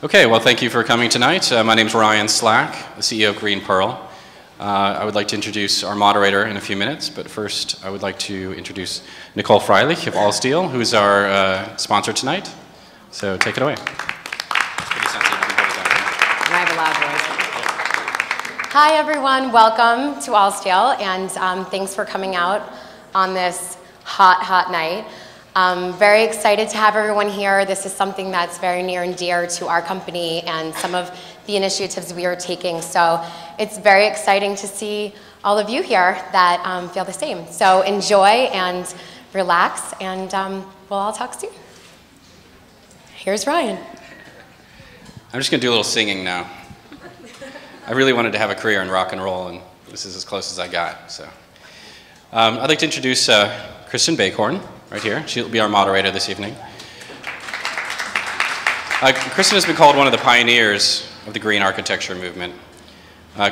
Okay, well, thank you for coming tonight. My name is Ryan Slack, the CEO of Green Pearl. I would like to introduce our moderator in a few minutes, but first I would like to introduce Nicole Freilich of Allsteel, who's our sponsor tonight. So take it away. And I have a loud voice. Hi, everyone. Welcome to Allsteel, and thanks for coming out on this hot, hot night. Very excited to have everyone here. This is something that's very near and dear to our company and some of the initiatives we are taking. So it's very exciting to see all of you here that feel the same. So enjoy and relax, and we'll all talk soon. Here's Ryan. I'm just going to do a little singing now. I really wanted to have a career in rock and roll, and this is as close as I got. So I'd like to introduce Kristen Bakhorn. Right here. She'll be our moderator this evening. Kristen has been called one of the pioneers of the green architecture movement.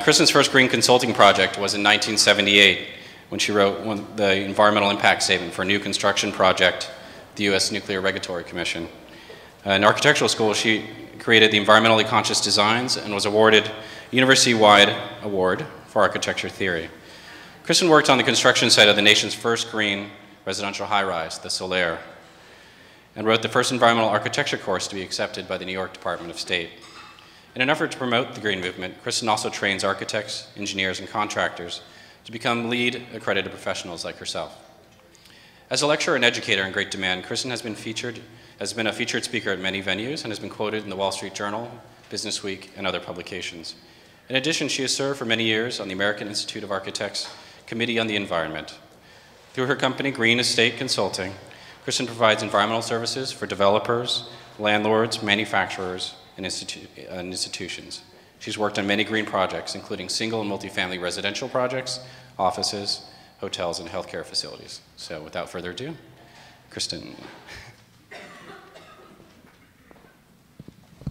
Kristen's first green consulting project was in 1978 when she wrote the environmental impact statement for a new construction project, the U.S. Nuclear Regulatory Commission. In architectural school, she created the environmentally conscious designs and was awarded a university-wide award for architecture theory. Kristen worked on the construction site of the nation's first green residential high-rise, the Solaire, and wrote the first environmental architecture course to be accepted by the New York Department of State. In an effort to promote the green movement, Kristen also trains architects, engineers, and contractors to become LEED accredited professionals like herself. As a lecturer and educator in great demand, Kristen has been a featured speaker at many venues and has been quoted in the Wall Street Journal, Business Week, and other publications. In addition, she has served for many years on the American Institute of Architects Committee on the Environment. Through her company, Green Estate Consulting, Kristen provides environmental services for developers, landlords, manufacturers, and institutions. She's worked on many green projects, including single and multifamily residential projects, offices, hotels, and healthcare facilities. So without further ado, Kristen.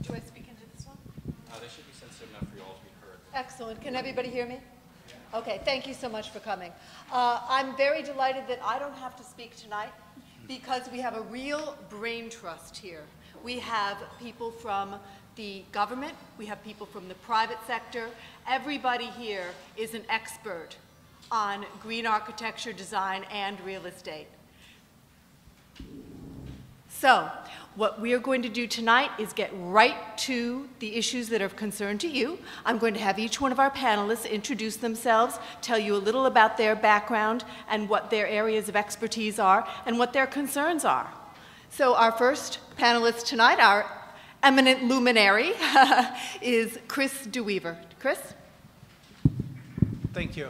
Do I speak into this one? They should be sensitive enough for you all to be heard. Excellent. Can everybody hear me? Okay, thank you so much for coming. I'm very delighted that I don't have to speak tonight because we have a real brain trust here. We have people from the government, we have people from the private sector. Everybody here is an expert on green architecture, design, and real estate. So, what we are going to do tonight is get right to the issues that are of concern to you. I'm going to have each one of our panelists introduce themselves, tell you a little about their background and what their areas of expertise are and what their concerns are. So our first panelist tonight, our eminent luminary, is Chris DeWeaver. Chris? Thank you.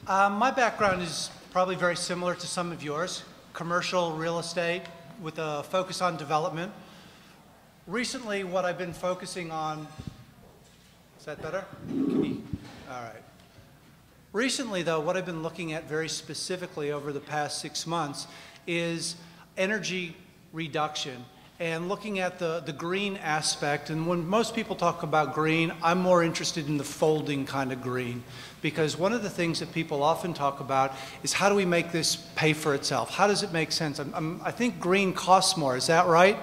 My background is probably very similar to some of yours. Commercial real estate, with a focus on development. Recently, what I've been focusing on, is that better? All right. Recently, though, what I've been looking at very specifically over the past 6 months is energy reduction and looking at the green aspect. And when most people talk about green, I'm more interested in the folding kind of green, because one of the things that people often talk about is how do we make this pay for itself? How does it make sense? I think green costs more, is that right?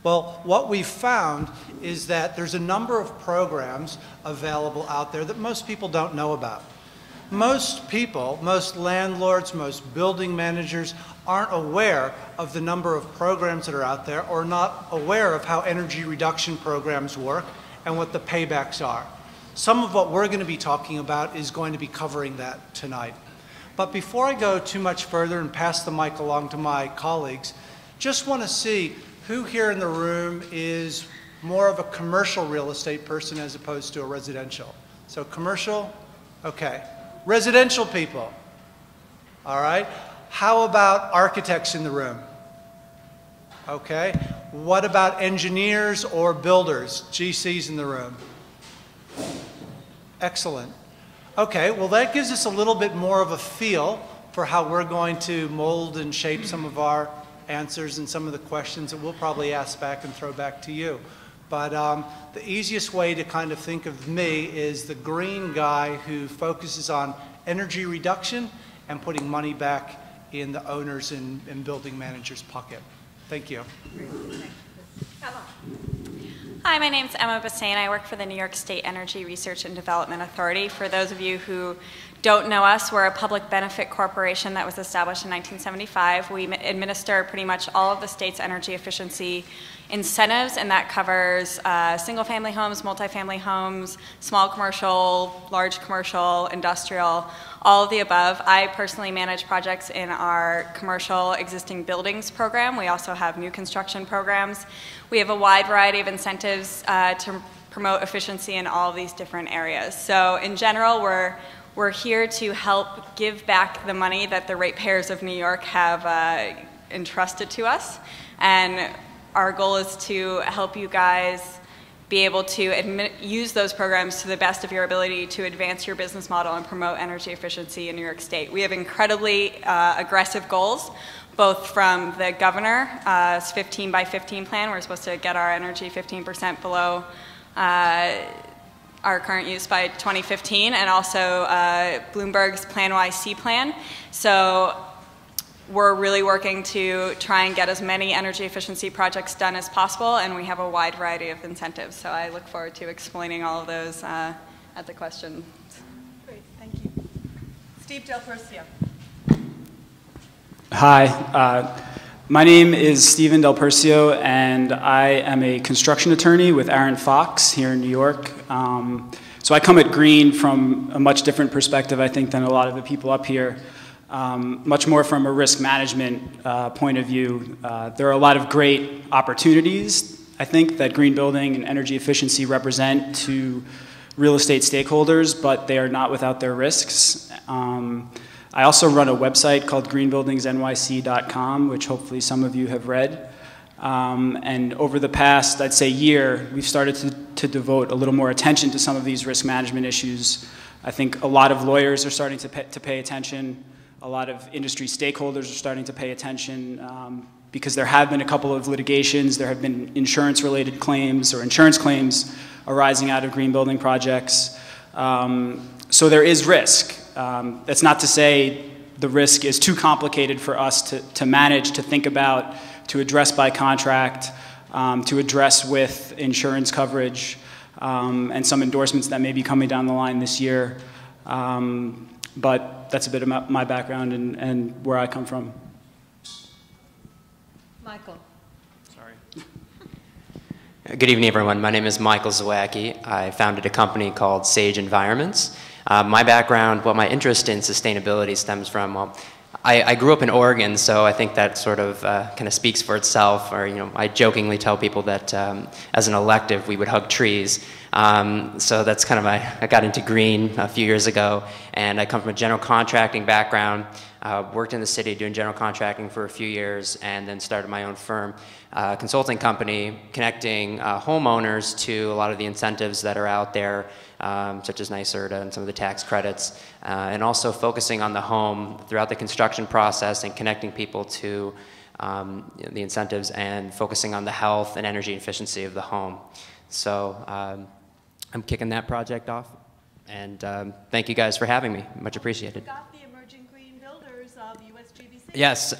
Well, what we've found is that there's a number of programs available out there that most people don't know about. Most people, most landlords, most building managers aren't aware of the number of programs that are out there, or not aware of how energy reduction programs work and what the paybacks are. Some of what we're going to be talking about is going to be covering that tonight. But before I go too much further and pass the mic along to my colleagues, just want to see who here in the room is more of a commercial real estate person as opposed to a residential. So commercial, okay. Residential people, all right. How about architects in the room? Okay. What about engineers or builders, GCs in the room? Excellent. Okay, well that gives us a little bit more of a feel for how we're going to mold and shape some of our answers and some of the questions that we'll probably ask back and throw back to you. But the easiest way to kind of think of me is the green guy who focuses on energy reduction and putting money back in the owners and building managers' pocket. Thank you. Hi, my name's Emma Bassain. I work for the New York State Energy Research and Development Authority. For those of you who don't know us, we're a public benefit corporation that was established in 1975. We administer pretty much all of the state's energy efficiency incentives, and that covers single-family homes, multifamily homes, small commercial, large commercial, industrial, all of the above. I personally manage projects in our commercial existing buildings program. We also have new construction programs. We have a wide variety of incentives to promote efficiency in all of these different areas. So in general, we're here to help give back the money that the ratepayers of New York have entrusted to us. And our goal is to help you guys be able to use those programs to the best of your ability to advance your business model and promote energy efficiency in New York State. We have incredibly aggressive goals, both from the governor's 15 by 15 plan. We're supposed to get our energy 15% below our current use by 2015, and also Bloomberg's Plan YC plan. So we're really working to try and get as many energy efficiency projects done as possible, and we have a wide variety of incentives. So I look forward to explaining all of those at the questions. Great, thank you. Steve Del Percio. Hi, my name is Stephen Del Percio, and I am a construction attorney with Aaron Fox here in New York. So I come at green from a much different perspective, I think, than a lot of the people up here. Much more from a risk management point of view. There are a lot of great opportunities, I think, that green building and energy efficiency represent to real estate stakeholders, but they are not without their risks. I also run a website called greenbuildingsnyc.com, which hopefully some of you have read. And over the past, I'd say, year, we've started to devote a little more attention to some of these risk management issues. I think a lot of lawyers are starting to pay attention. A lot of industry stakeholders are starting to pay attention because there have been a couple of litigations. There have been insurance-related claims or insurance claims arising out of green building projects. So there is risk. That's not to say the risk is too complicated for us to manage, to think about, to address by contract, to address with insurance coverage, and some endorsements that may be coming down the line this year. But that's a bit of my background and where I come from. Michael. Sorry. Good evening, everyone. My name is Michael Zawacki. I founded a company called Sage Environments. My background, my interest in sustainability stems from, I grew up in Oregon, so I think that sort of kind of speaks for itself. Or, I jokingly tell people that as an elective, we would hug trees. So that's kind of I got into green a few years ago, and I come from a general contracting background. Worked in the city doing general contracting for a few years, and then started my own firm, consulting company, connecting homeowners to a lot of the incentives that are out there, such as NYSERDA and some of the tax credits, and also focusing on the home throughout the construction process and connecting people to the incentives and focusing on the health and energy efficiency of the home. So I'm kicking that project off, and thank you guys for having me. Much appreciated. Got the Emerging Green Builders of USGBC. Yes.